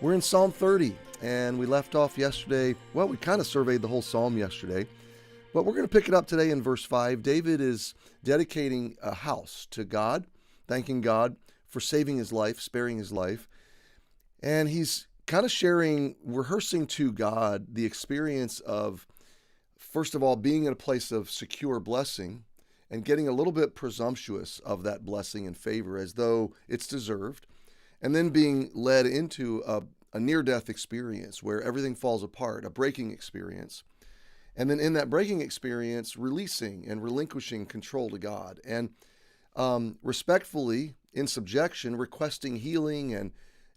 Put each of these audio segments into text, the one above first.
We're in Psalm 30, and we left off yesterday. Well, we kind of surveyed the whole psalm yesterday, but we're going to pick it up today in verse 5. David is dedicating a house to God, thanking God for saving his life, sparing his life, and he's kind of rehearsing to God the experience of, first of all, being in a place of secure blessing and getting a little bit presumptuous of that blessing and favor as though it's deserved, and then being led into a near-death experience where everything falls apart, a breaking experience. And then in that breaking experience, releasing and relinquishing control to God and respectfully, in subjection, requesting healing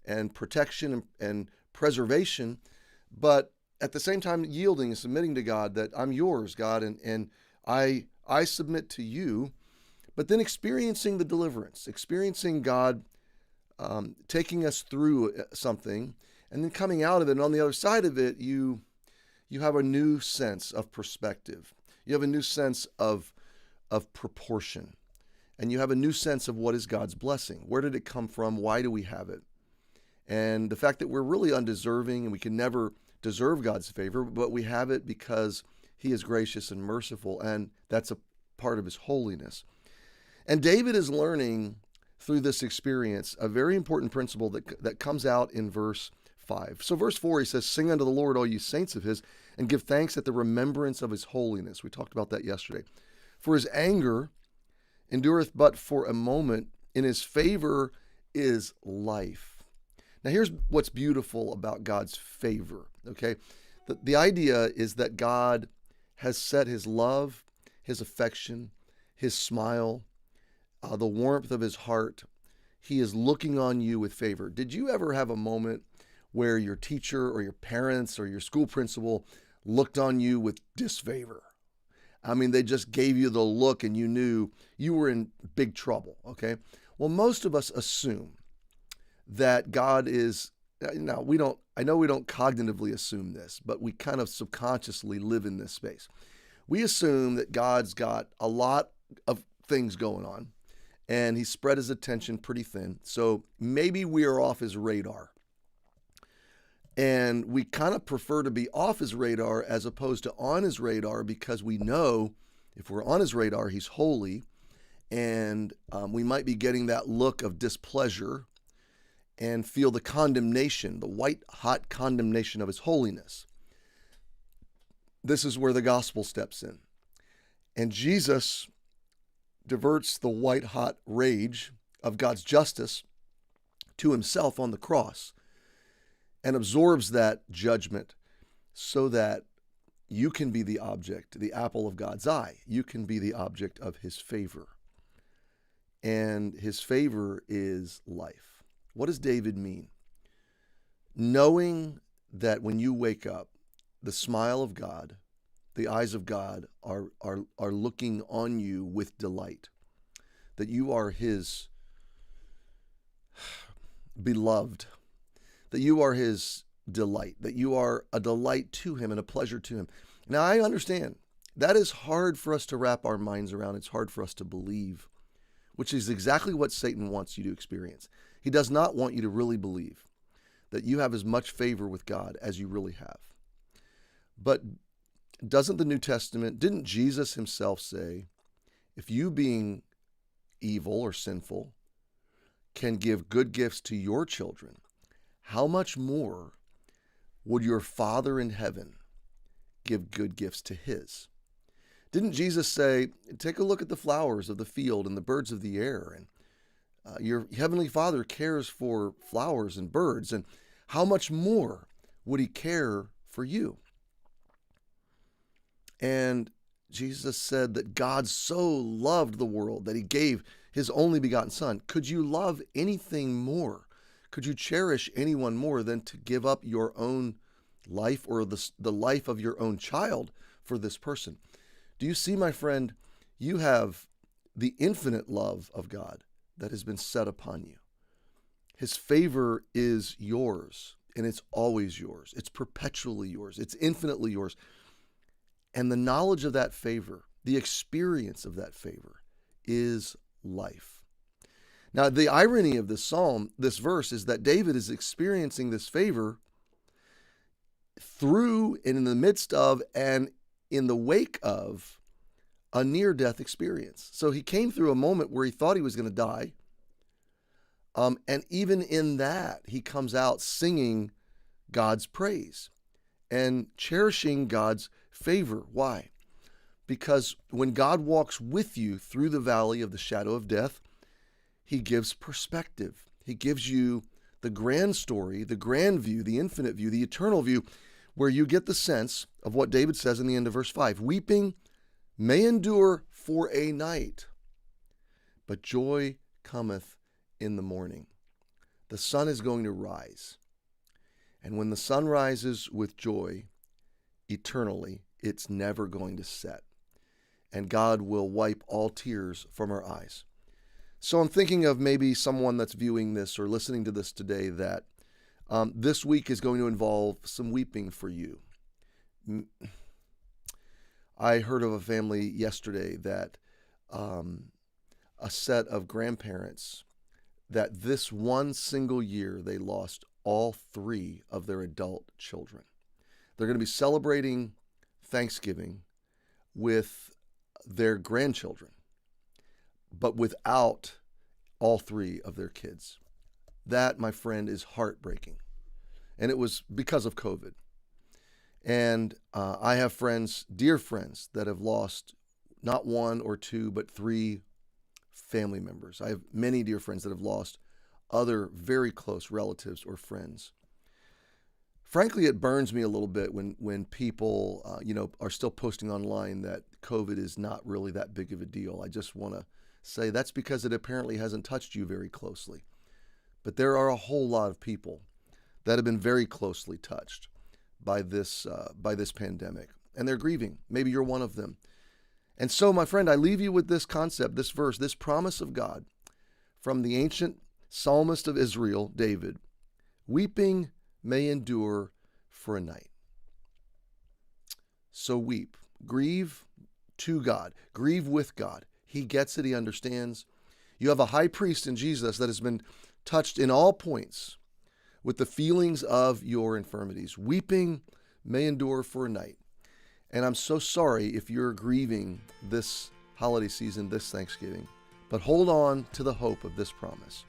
and protection and preservation, but at the same time yielding and submitting to God that I'm yours, God, and I submit to you, but then experiencing the deliverance, experiencing God taking us through something, and then coming out of it. And on the other side of it, you have a new sense of perspective. You have a new sense of proportion. And you have a new sense of what is God's blessing. Where did it come from? Why do we have it? And the fact that we're really undeserving and we can never deserve God's favor, but we have it because He is gracious and merciful, and that's a part of His holiness. And David is learning through this experience a very important principle that comes out in verse 5. So verse 4, he says, "Sing unto the Lord, all you saints of His, and give thanks at the remembrance of His holiness." We talked about that yesterday. "For His anger endureth but for a moment. In His favor is life." Now here's what's beautiful about God's favor, okay? The idea is that God has set His love, His affection, His smile, the warmth of His heart. He is looking on you with favor. Did you ever have a moment where your teacher or your parents or your school principal looked on you with disfavor? I mean, they just gave you the look and you knew you were in big trouble, okay? Well, most of us assume that God is, now I know we don't cognitively assume this, but we kind of subconsciously live in this space. We assume that God's got a lot of things going on and He spread His attention pretty thin. So maybe we are off His radar. And we kind of prefer to be off His radar as opposed to on His radar, because we know if we're on His radar, He's holy, and we might be getting that look of displeasure and feel the condemnation, the white-hot condemnation of His holiness. This is where the gospel steps in. And Jesus diverts the white-hot rage of God's justice to Himself on the cross and absorbs that judgment so that you can be the object, the apple of God's eye. You can be the object of His favor. And His favor is life. What does David mean? Knowing that when you wake up, the smile of God, the eyes of God are looking on you with delight, that you are His beloved, that you are His delight, that you are a delight to Him and a pleasure to Him. Now, I understand that is hard for us to wrap our minds around. It's hard for us to believe, which is exactly what Satan wants you to experience. He does not want you to really believe that you have as much favor with God as you really have. But didn't Jesus Himself say, if you being evil or sinful can give good gifts to your children, how much more would your Father in heaven give good gifts to His? Didn't Jesus say, take a look at the flowers of the field and the birds of the air, and your Heavenly Father cares for flowers and birds, and how much more would He care for you? And Jesus said that God so loved the world that He gave His only begotten Son. Could you love anything more? Could you cherish anyone more than to give up your own life or the life of your own child for this person? Do you see, my friend, you have the infinite love of God that has been set upon you. His favor is yours, and it's always yours. It's perpetually yours. It's infinitely yours. And the knowledge of that favor, the experience of that favor, is life. Now, the irony of this psalm, this verse, is that David is experiencing this favor through and in the midst of and in the wake of a near-death experience. So he came through a moment where he thought he was going to die. And even in that, he comes out singing God's praise and cherishing God's favor. Why? Because when God walks with you through the valley of the shadow of death, he gives perspective. He gives you the grand story, the grand view, the infinite view, the eternal view, where you get the sense of what David says in the end of verse 5. Weeping may endure for a night, but joy cometh in the morning. The sun is going to rise. And when the sun rises with joy eternally, it's never going to set. And God will wipe all tears from our eyes. So I'm thinking of maybe someone that's viewing this or listening to this today that this week is going to involve some weeping for you. I heard of a family yesterday that a set of grandparents that this one single year they lost all 3 of their adult children. They're going to be celebrating Thanksgiving with their grandchildren, but without all 3 of their kids. That, my friend, is heartbreaking. And it was because of COVID. And I have friends, dear friends, that have lost not 1 or 2, but 3 family members. I have many dear friends that have lost other very close relatives or friends. Frankly, it burns me a little bit when people, are still posting online that COVID is not really that big of a deal. I just want to say that's because it apparently hasn't touched you very closely. But there are a whole lot of people that have been very closely touched by this pandemic, and they're grieving. Maybe you're one of them. And so, my friend, I leave you with this concept, this verse, this promise of God from the ancient psalmist of Israel, David. Weeping may endure for a night. So weep, grieve to God, grieve with God. He gets it, he understands. You have a high priest in Jesus that has been touched in all points with the feelings of your infirmities. Weeping may endure for a night. And I'm so sorry if you're grieving this holiday season, this Thanksgiving, but hold on to the hope of this promise.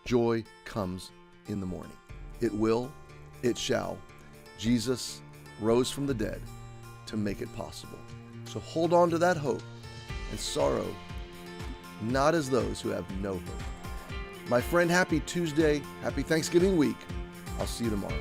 Joy comes in the morning. It will, it shall. Jesus rose from the dead to make it possible. So hold on to that hope and sorrow, not as those who have no hope. My friend, happy Tuesday, happy Thanksgiving week. I'll see you tomorrow.